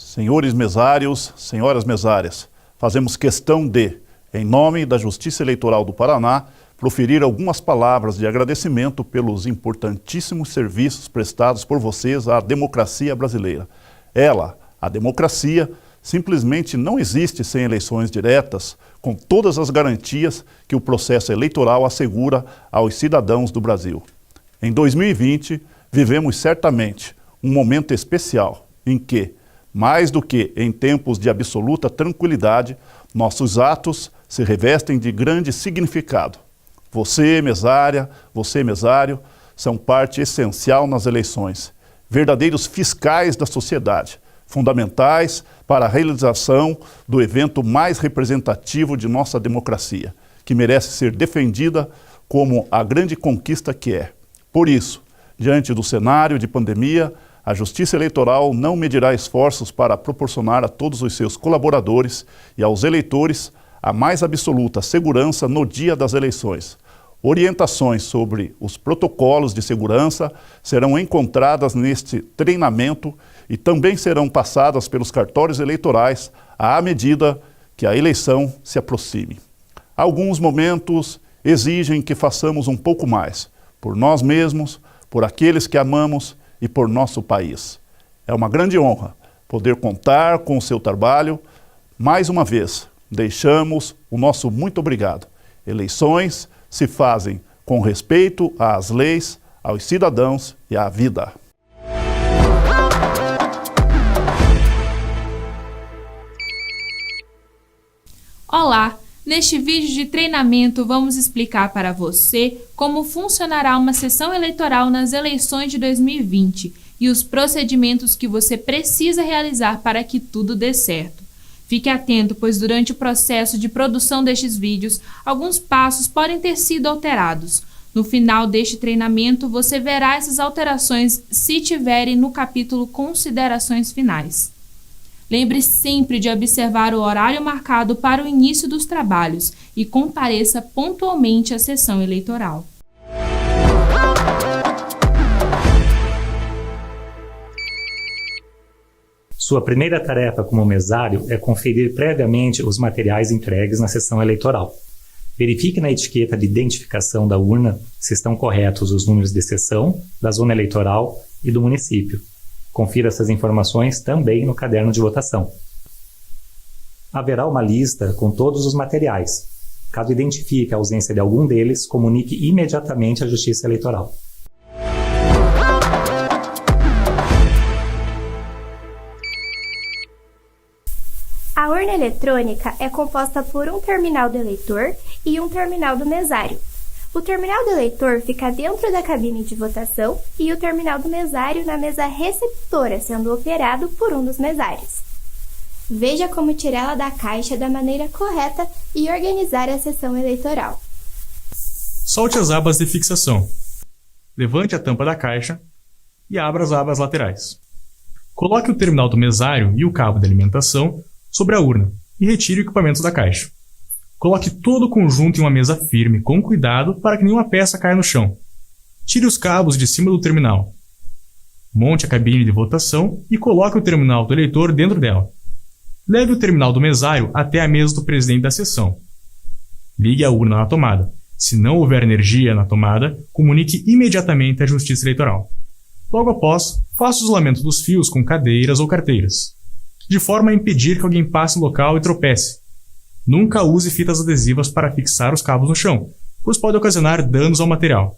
Senhores mesários, senhoras mesárias, fazemos questão de, em nome da Justiça Eleitoral do Paraná, proferir algumas palavras de agradecimento pelos importantíssimos serviços prestados por vocês à democracia brasileira. Ela, a democracia, simplesmente não existe sem eleições diretas, com todas as garantias que o processo eleitoral assegura aos cidadãos do Brasil. Em 2020, vivemos certamente um momento especial em que, mais do que em tempos de absoluta tranquilidade, nossos atos se revestem de grande significado. Você, mesária, você, mesário, são parte essencial nas eleições, verdadeiros fiscais da sociedade, fundamentais para a realização do evento mais representativo de nossa democracia, que merece ser defendida como a grande conquista que é. Por isso, diante do cenário de pandemia, a Justiça Eleitoral não medirá esforços para proporcionar a todos os seus colaboradores e aos eleitores a mais absoluta segurança no dia das eleições. Orientações sobre os protocolos de segurança serão encontradas neste treinamento e também serão passadas pelos cartórios eleitorais à medida que a eleição se aproxime. Alguns momentos exigem que façamos um pouco mais, por nós mesmos, por aqueles que amamos e por nosso país. É uma grande honra poder contar com o seu trabalho. Mais uma vez, deixamos o nosso muito obrigado. Eleições se fazem com respeito às leis, aos cidadãos e à vida. Olá! Neste vídeo de treinamento vamos explicar para você como funcionará uma sessão eleitoral nas eleições de 2020 e os procedimentos que você precisa realizar para que tudo dê certo. Fique atento, pois durante o processo de produção destes vídeos, alguns passos podem ter sido alterados. No final deste treinamento, você verá essas alterações se tiverem no capítulo Considerações Finais. Lembre sempre de observar o horário marcado para o início dos trabalhos e compareça pontualmente à sessão eleitoral. Sua primeira tarefa como mesário é conferir previamente os materiais entregues na sessão eleitoral. Verifique na etiqueta de identificação da urna se estão corretos os números de sessão, da zona eleitoral e do município. Confira essas informações também no caderno de votação. Haverá uma lista com todos os materiais. Caso identifique a ausência de algum deles, comunique imediatamente à Justiça Eleitoral. A urna eletrônica é composta por um terminal do eleitor e um terminal do mesário. O terminal do eleitor fica dentro da cabine de votação e o terminal do mesário na mesa receptora, sendo operado por um dos mesários. Veja como tirá-la da caixa da maneira correta e organizar a sessão eleitoral. Solte as abas de fixação. Levante a tampa da caixa e abra as abas laterais. Coloque o terminal do mesário e o cabo de alimentação sobre a urna e retire o equipamento da caixa. Coloque todo o conjunto em uma mesa firme, com cuidado para que nenhuma peça caia no chão. Tire os cabos de cima do terminal. Monte a cabine de votação e coloque o terminal do eleitor dentro dela. Leve o terminal do mesário até a mesa do presidente da sessão. Ligue a urna na tomada. Se não houver energia na tomada, comunique imediatamente à Justiça Eleitoral. Logo após, faça o isolamento dos fios com cadeiras ou carteiras, de forma a impedir que alguém passe no local e tropece. Nunca use fitas adesivas para fixar os cabos no chão, pois pode ocasionar danos ao material.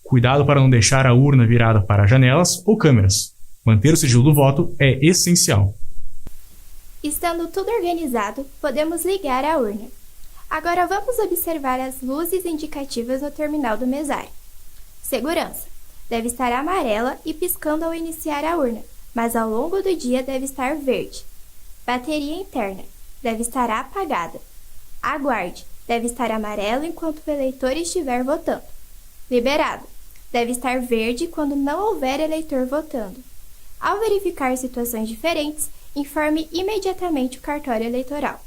Cuidado para não deixar a urna virada para janelas ou câmeras. Manter o sigilo do voto é essencial. Estando tudo organizado, podemos ligar a urna. Agora vamos observar as luzes indicativas no terminal do mesário. Segurança. Deve estar amarela e piscando ao iniciar a urna, mas ao longo do dia deve estar verde. Bateria interna. Deve estar apagada. Aguarde. Deve estar amarelo enquanto o eleitor estiver votando. Liberado. Deve estar verde quando não houver eleitor votando. Ao verificar situações diferentes, informe imediatamente o cartório eleitoral.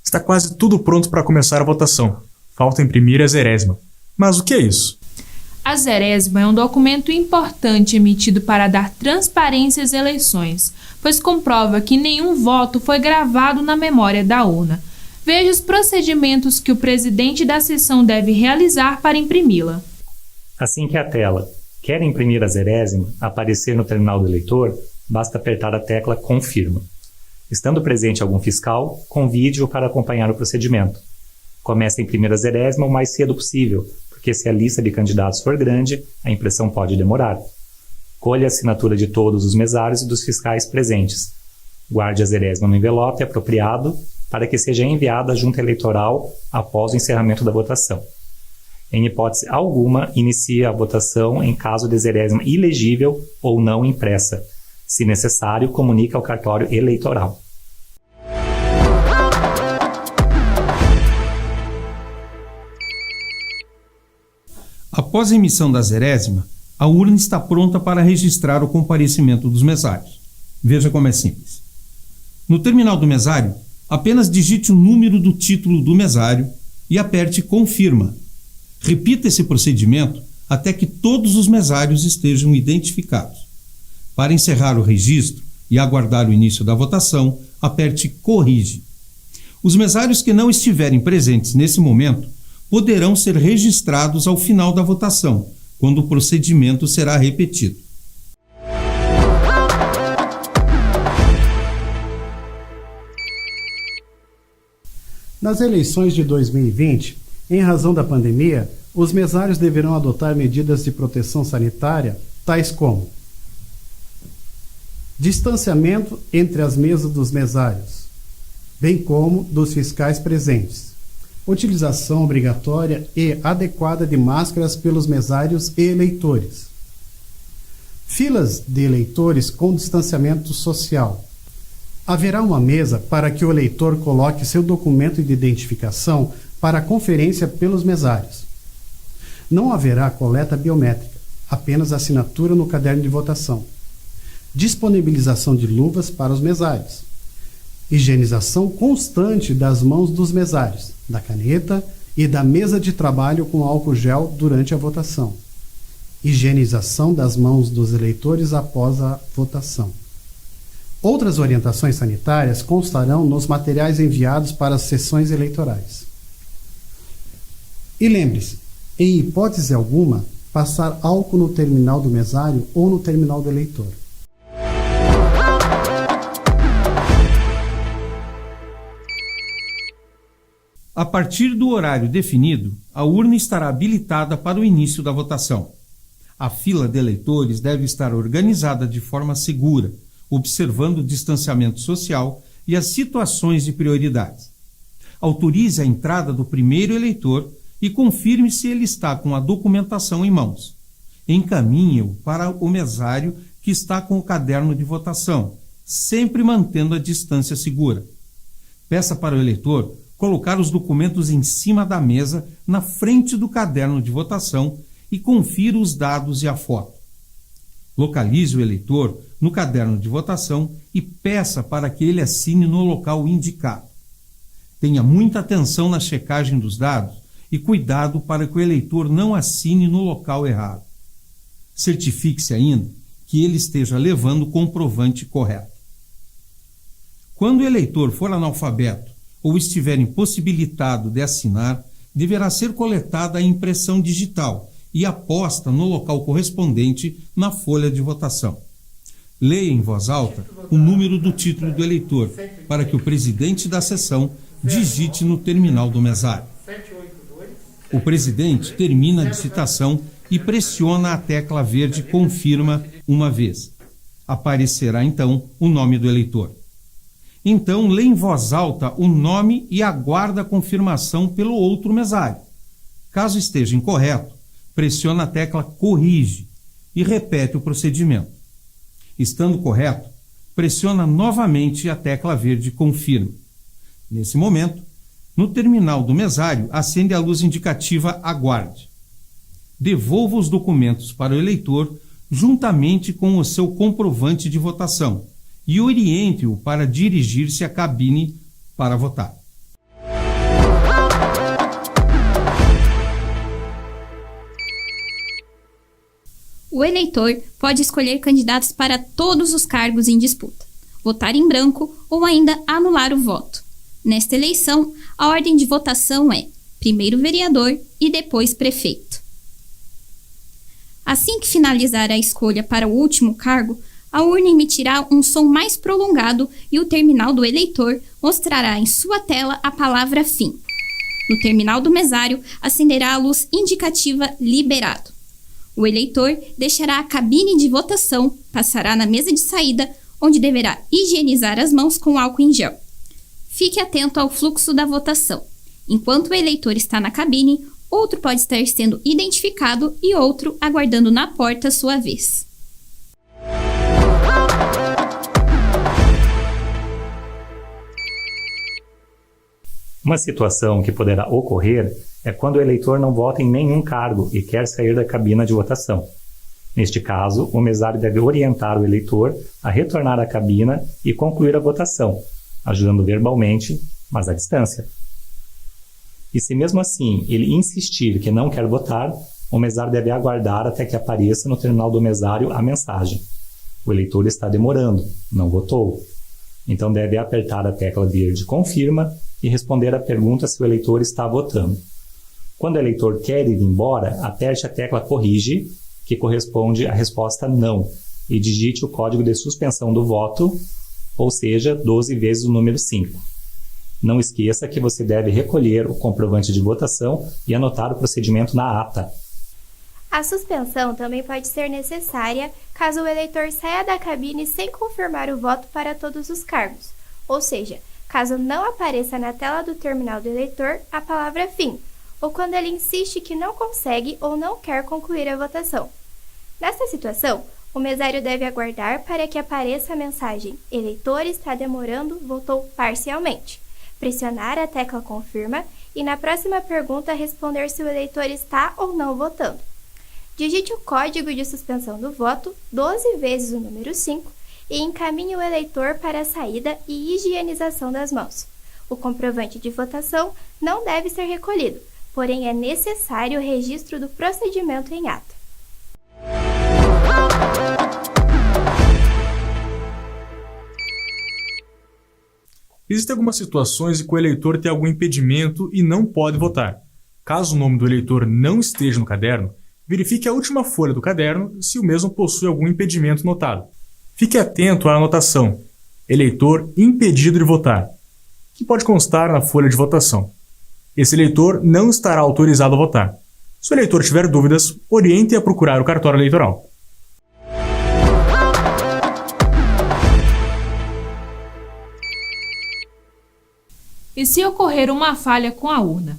Está quase tudo pronto para começar a votação. Falta imprimir a zerésima. Mas o que é isso? A Zerésima é um documento importante emitido para dar transparência às eleições, pois comprova que nenhum voto foi gravado na memória da urna. Veja os procedimentos que o presidente da sessão deve realizar para imprimi-la. Assim que a tela quer imprimir a Zerésima aparecer no terminal do eleitor, basta apertar a tecla Confirma. Estando presente algum fiscal, convide-o para acompanhar o procedimento. Comece a imprimir a Zerésima o mais cedo possível, porque se a lista de candidatos for grande, a impressão pode demorar. Colha a assinatura de todos os mesários e dos fiscais presentes. Guarde a Zerésima no envelope apropriado para que seja enviada à junta eleitoral após o encerramento da votação. Em hipótese alguma, inicie a votação em caso de Zerésima ilegível ou não impressa. Se necessário, comunique ao cartório eleitoral. Após a emissão da Zerésima, a urna está pronta para registrar o comparecimento dos mesários. Veja como é simples. No terminal do mesário, apenas digite o número do título do mesário e aperte Confirma. Repita esse procedimento até que todos os mesários estejam identificados. Para encerrar o registro e aguardar o início da votação, aperte Corrige. Os mesários que não estiverem presentes nesse momento poderão ser registrados ao final da votação, quando o procedimento será repetido. Nas eleições de 2020, em razão da pandemia, os mesários deverão adotar medidas de proteção sanitária, tais como distanciamento entre as mesas dos mesários, bem como dos fiscais presentes, utilização obrigatória e adequada de máscaras pelos mesários e eleitores, filas de eleitores com distanciamento social. Haverá uma mesa para que o eleitor coloque seu documento de identificação para conferência pelos mesários. Não haverá coleta biométrica, apenas assinatura no caderno de votação. Disponibilização de luvas para os mesários. Higienização constante das mãos dos mesários, da caneta e da mesa de trabalho com álcool gel durante a votação. Higienização das mãos dos eleitores após a votação. Outras orientações sanitárias constarão nos materiais enviados para as sessões eleitorais. E lembre-se, em hipótese alguma, passar álcool no terminal do mesário ou no terminal do eleitor. A partir do horário definido, a urna estará habilitada para o início da votação. A fila de eleitores deve estar organizada de forma segura, observando o distanciamento social e as situações de prioridade. Autorize a entrada do primeiro eleitor e confirme se ele está com a documentação em mãos. Encaminhe-o para o mesário que está com o caderno de votação, sempre mantendo a distância segura. Peça para o eleitor colocar os documentos em cima da mesa, na frente do caderno de votação e confira os dados e a foto. Localize o eleitor no caderno de votação e peça para que ele assine no local indicado. Tenha muita atenção na checagem dos dados e cuidado para que o eleitor não assine no local errado. Certifique-se ainda que ele esteja levando o comprovante correto. Quando o eleitor for analfabeto ou estiver impossibilitado de assinar, deverá ser coletada a impressão digital e aposta no local correspondente na folha de votação. Leia em voz alta o número do título do eleitor, para que o presidente da sessão digite no terminal do mesário. O presidente termina a digitação e pressiona a tecla verde Confirma uma vez. Aparecerá então o nome do eleitor. Então, lê em voz alta o nome e aguarda a confirmação pelo outro mesário. Caso esteja incorreto, pressiona a tecla Corrige e repete o procedimento. Estando correto, pressiona novamente a tecla verde Confirma. Nesse momento, no terminal do mesário, acende a luz indicativa Aguarde. Devolva os documentos para o eleitor juntamente com o seu comprovante de votação e oriente-o para dirigir-se à cabine para votar. O eleitor pode escolher candidatos para todos os cargos em disputa, votar em branco ou ainda anular o voto. Nesta eleição, a ordem de votação é primeiro vereador e depois prefeito. Assim que finalizar a escolha para o último cargo, a urna emitirá um som mais prolongado e o terminal do eleitor mostrará em sua tela a palavra fim. No terminal do mesário, acenderá a luz indicativa liberado. O eleitor deixará a cabine de votação, passará na mesa de saída, onde deverá higienizar as mãos com álcool em gel. Fique atento ao fluxo da votação. Enquanto o eleitor está na cabine, outro pode estar sendo identificado e outro aguardando na porta sua vez. Uma situação que poderá ocorrer é quando o eleitor não vota em nenhum cargo e quer sair da cabina de votação. Neste caso, o mesário deve orientar o eleitor a retornar à cabina e concluir a votação, ajudando verbalmente, mas à distância. E se mesmo assim ele insistir que não quer votar, o mesário deve aguardar até que apareça no terminal do mesário a mensagem: o eleitor está demorando, não votou. Então deve apertar a tecla verde confirma e responder a pergunta se o eleitor está votando. Quando o eleitor quer ir embora, aperte a tecla corrige, que corresponde à resposta não, e digite o código de suspensão do voto, ou seja, 12 vezes o número 5. Não esqueça que você deve recolher o comprovante de votação e anotar o procedimento na ata. A suspensão também pode ser necessária caso o eleitor saia da cabine sem confirmar o voto para todos os cargos, ou seja, caso não apareça na tela do terminal do eleitor a palavra fim, ou quando ele insiste que não consegue ou não quer concluir a votação. Nesta situação, o mesário deve aguardar para que apareça a mensagem eleitor está demorando, votou parcialmente, pressionar a tecla confirma e na próxima pergunta responder se o eleitor está ou não votando. Digite o código de suspensão do voto, 12 vezes o número 5, e encaminhe o eleitor para a saída e higienização das mãos. O comprovante de votação não deve ser recolhido, porém é necessário o registro do procedimento em ata. Existem algumas situações em que o eleitor tem algum impedimento e não pode votar. Caso o nome do eleitor não esteja no caderno, verifique a última folha do caderno se o mesmo possui algum impedimento notado. Fique atento à anotação eleitor impedido de votar, que pode constar na folha de votação. Esse eleitor não estará autorizado a votar. Se o eleitor tiver dúvidas, oriente a procurar o cartório eleitoral. E se ocorrer uma falha com a urna?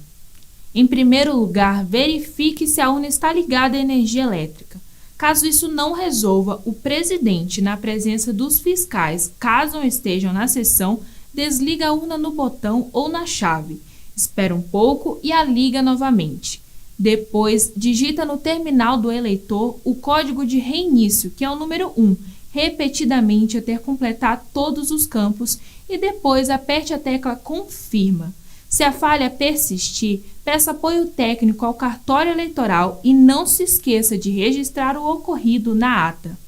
Em primeiro lugar, verifique se a urna está ligada à energia elétrica. Caso isso não resolva, o presidente, na presença dos fiscais, caso não estejam na sessão, desliga a urna no botão ou na chave. Espera um pouco e a liga novamente. Depois, digita no terminal do eleitor o código de reinício, que é o número 1, repetidamente até completar todos os campos e depois aperte a tecla confirma. Se a falha persistir, peça apoio técnico ao cartório eleitoral e não se esqueça de registrar o ocorrido na ata.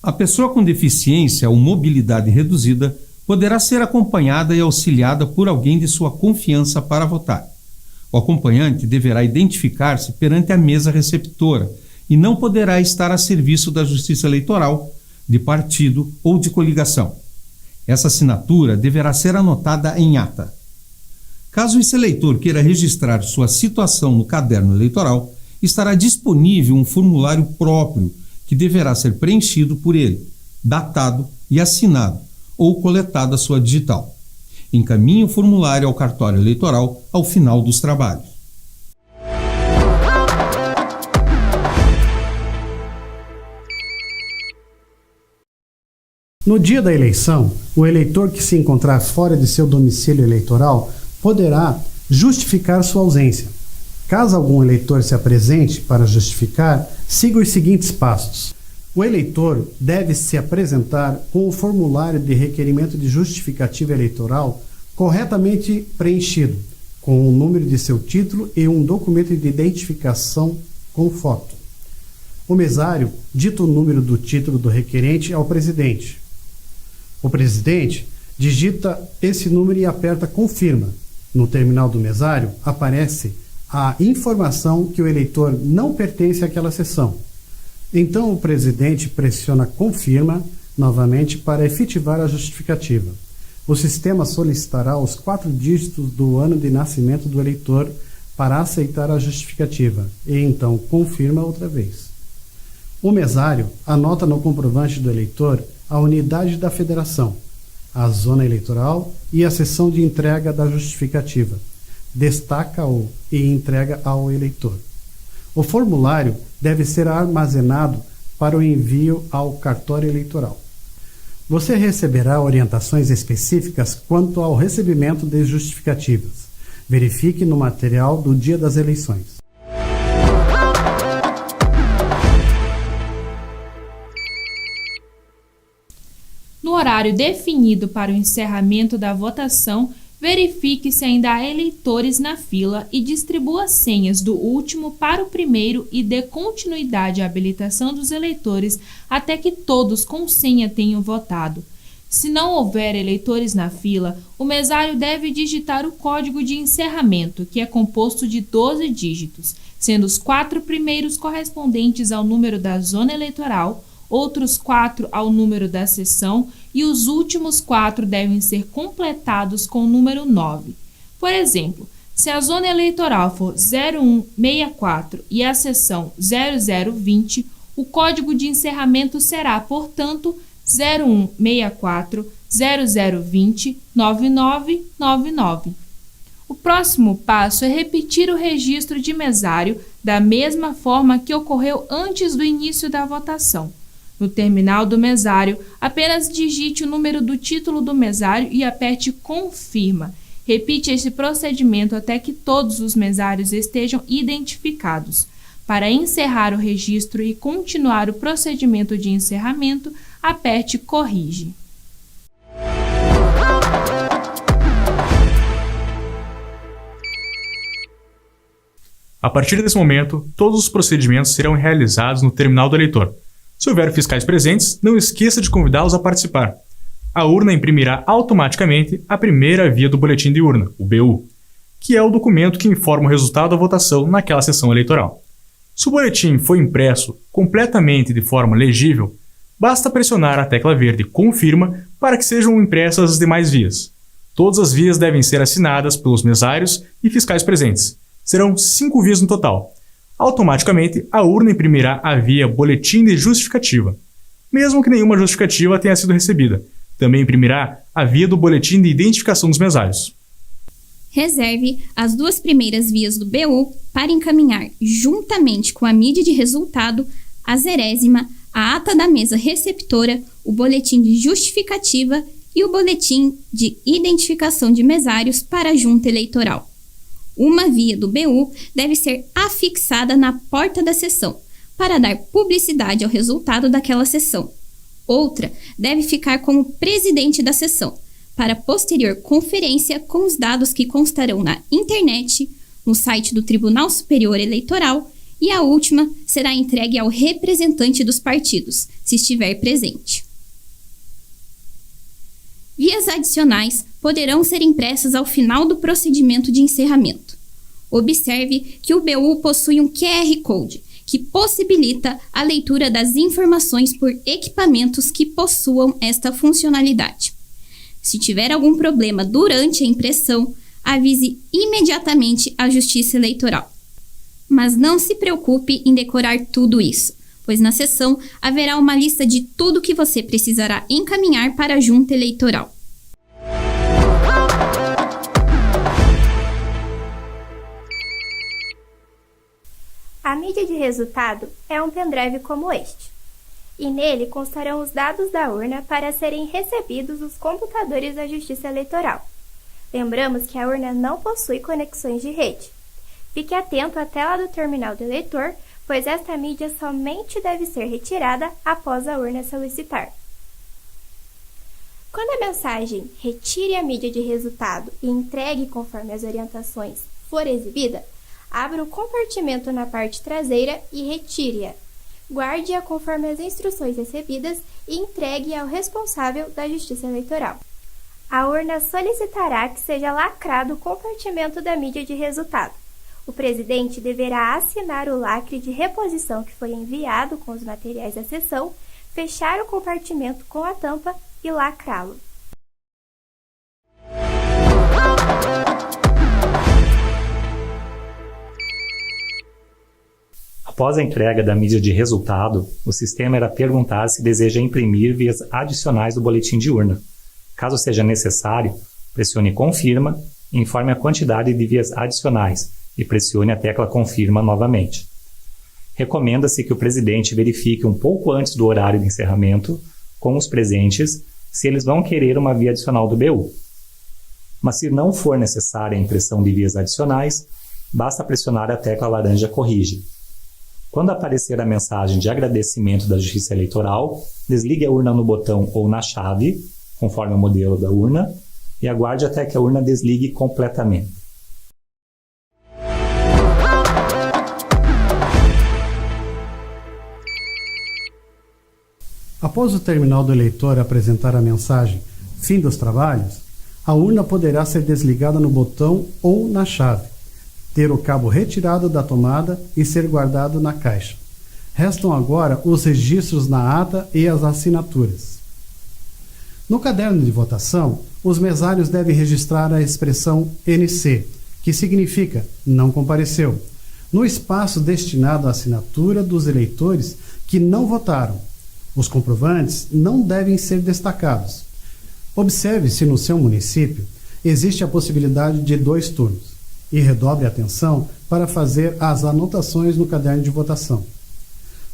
A pessoa com deficiência ou mobilidade reduzida poderá ser acompanhada e auxiliada por alguém de sua confiança para votar. O acompanhante deverá identificar-se perante a mesa receptora e não poderá estar a serviço da Justiça Eleitoral, de partido ou de coligação. Essa assinatura deverá ser anotada em ata. Caso esse eleitor queira registrar sua situação no caderno eleitoral, estará disponível um formulário próprio que deverá ser preenchido por ele, datado e assinado, ou coletada sua digital. Encaminhe o formulário ao cartório eleitoral ao final dos trabalhos. No dia da eleição, o eleitor que se encontrar fora de seu domicílio eleitoral poderá justificar sua ausência. Caso algum eleitor se apresente para justificar, siga os seguintes passos. O eleitor deve se apresentar com o formulário de requerimento de justificativa eleitoral corretamente preenchido, com o número de seu título e um documento de identificação com foto. O mesário dita o número do título do requerente ao presidente. O presidente digita esse número e aperta confirma. No terminal do mesário aparece a informação que o eleitor não pertence àquela sessão. Então o presidente pressiona confirma novamente para efetivar a justificativa. O sistema solicitará os 4 dígitos do ano de nascimento do eleitor para aceitar a justificativa e então confirma outra vez. O mesário anota no comprovante do eleitor a unidade da federação, a zona eleitoral e a sessão de entrega da justificativa. Destaca-o e entrega ao eleitor. O formulário deve ser armazenado para o envio ao cartório eleitoral. Você receberá orientações específicas quanto ao recebimento de justificativas. Verifique no material do dia das eleições. No horário definido para o encerramento da votação, verifique se ainda há eleitores na fila e distribua as senhas do último para o primeiro e dê continuidade à habilitação dos eleitores até que todos com senha tenham votado. Se não houver eleitores na fila, o mesário deve digitar o código de encerramento, que é composto de 12 dígitos, sendo os 4 primeiros correspondentes ao número da zona eleitoral, outros 4 ao número da sessão e os últimos 4 devem ser completados com o número 9. Por exemplo, se a zona eleitoral for 0164 e a sessão 0020, o código de encerramento será, portanto, 0164 0020 9999. O próximo passo é repetir o registro de mesário da mesma forma que ocorreu antes do início da votação. No terminal do mesário, apenas digite o número do título do mesário e aperte confirma. Repite esse procedimento até que todos os mesários estejam identificados. Para encerrar o registro e continuar o procedimento de encerramento, aperte corrige. A partir desse momento, todos os procedimentos serão realizados no terminal do eleitor. Se houver fiscais presentes, não esqueça de convidá-los a participar. A urna imprimirá automaticamente a primeira via do boletim de urna, o BU, que é o documento que informa o resultado da votação naquela sessão eleitoral. Se o boletim for impresso completamente de forma legível, basta pressionar a tecla verde Confirma para que sejam impressas as demais vias. Todas as vias devem ser assinadas pelos mesários e fiscais presentes. Serão 5 vias no total. Automaticamente, a urna imprimirá a via Boletim de Justificativa, mesmo que nenhuma justificativa tenha sido recebida. Também imprimirá a via do Boletim de Identificação dos Mesários. Reserve as 2 primeiras vias do BU para encaminhar, juntamente com a mídia de resultado, a zerésima, a ata da mesa receptora, o boletim de justificativa e o boletim de identificação de mesários para a junta eleitoral. Uma via do BU deve ser afixada na porta da sessão, para dar publicidade ao resultado daquela sessão. Outra deve ficar como presidente da sessão, para posterior conferência com os dados que constarão na internet, no site do Tribunal Superior Eleitoral, e a última será entregue ao representante dos partidos, se estiver presente. Vias adicionais poderão ser impressas ao final do procedimento de encerramento. Observe que o BU possui um QR Code, que possibilita a leitura das informações por equipamentos que possuam esta funcionalidade. Se tiver algum problema durante a impressão, avise imediatamente a Justiça Eleitoral. Mas não se preocupe em decorar tudo isso, pois na sessão haverá uma lista de tudo que você precisará encaminhar para a Junta Eleitoral. A mídia de resultado é um pendrive como este, e nele constarão os dados da urna para serem recebidos nos computadores da Justiça Eleitoral. Lembramos que a urna não possui conexões de rede. Fique atento à tela do terminal do eleitor, pois esta mídia somente deve ser retirada após a urna solicitar. Quando a mensagem "retire a mídia de resultado e entregue conforme as orientações" for exibida, abra o compartimento na parte traseira e retire-a. Guarde-a conforme as instruções recebidas e entregue ao responsável da Justiça Eleitoral. A urna solicitará que seja lacrado o compartimento da mídia de resultado. O presidente deverá assinar o lacre de reposição que foi enviado com os materiais da sessão, fechar o compartimento com a tampa e lacrá-lo. Após a entrega da mídia de resultado, o sistema irá perguntar se deseja imprimir vias adicionais do boletim de urna. Caso seja necessário, pressione Confirma e informe a quantidade de vias adicionais e pressione a tecla Confirma novamente. Recomenda-se que o presidente verifique um pouco antes do horário de encerramento com os presentes se eles vão querer uma via adicional do BU. Mas se não for necessária a impressão de vias adicionais, basta pressionar a tecla laranja Corrige. Quando aparecer a mensagem de agradecimento da Justiça Eleitoral, desligue a urna no botão ou na chave, conforme o modelo da urna, e aguarde até que a urna desligue completamente. Após o terminal do eleitor apresentar a mensagem "Fim dos trabalhos", a urna poderá ser desligada no botão ou na chave, ter o cabo retirado da tomada e ser guardado na caixa. Restam agora os registros na ata e as assinaturas. No caderno de votação, os mesários devem registrar a expressão NC, que significa "não compareceu", no espaço destinado à assinatura dos eleitores que não votaram. Os comprovantes não devem ser destacados. Observe se no seu município existe a possibilidade de 2 turnos e redobre a atenção para fazer as anotações no caderno de votação.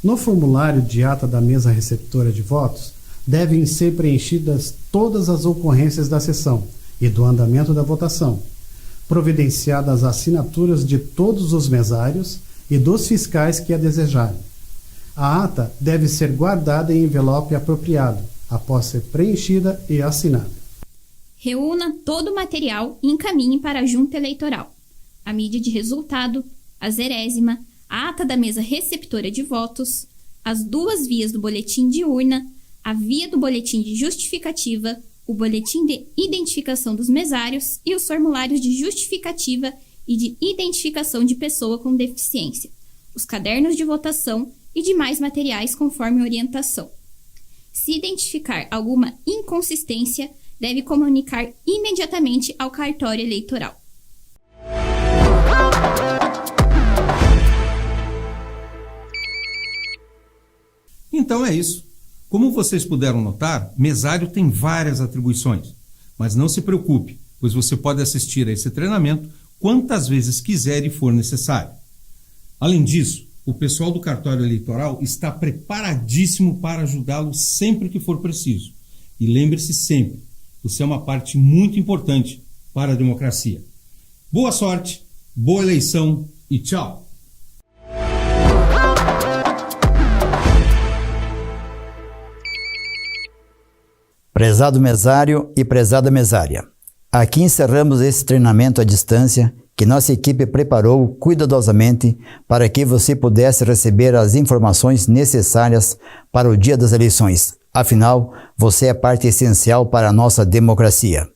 No formulário de ata da mesa receptora de votos, devem ser preenchidas todas as ocorrências da sessão e do andamento da votação, providenciadas as assinaturas de todos os mesários e dos fiscais que a desejarem. A ata deve ser guardada em envelope apropriado, após ser preenchida e assinada. Reúna todo o material e encaminhe para a Junta Eleitoral a mídia de resultado, a zerésima, a ata da mesa receptora de votos, as 2 vias do boletim de urna, a via do boletim de justificativa, o boletim de identificação dos mesários e os formulários de justificativa e de identificação de pessoa com deficiência, os cadernos de votação e demais materiais conforme orientação. Se identificar alguma inconsistência, deve comunicar imediatamente ao cartório eleitoral. Então é isso. Como vocês puderam notar, mesário tem várias atribuições. Mas não se preocupe, pois você pode assistir a esse treinamento quantas vezes quiser e for necessário. Além disso, o pessoal do cartório eleitoral está preparadíssimo para ajudá-lo sempre que for preciso. E lembre-se sempre, você é uma parte muito importante para a democracia. Boa sorte, boa eleição e tchau! Prezado mesário e prezada mesária, aqui encerramos esse treinamento à distância que nossa equipe preparou cuidadosamente para que você pudesse receber as informações necessárias para o dia das eleições. Afinal, você é parte essencial para a nossa democracia.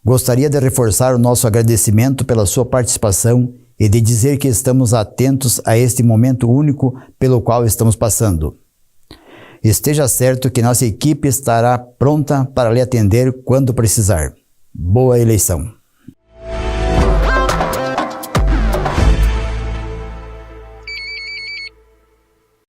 Gostaria de reforçar o nosso agradecimento pela sua participação e de dizer que estamos atentos a este momento único pelo qual estamos passando. Esteja certo que nossa equipe estará pronta para lhe atender quando precisar. Boa eleição!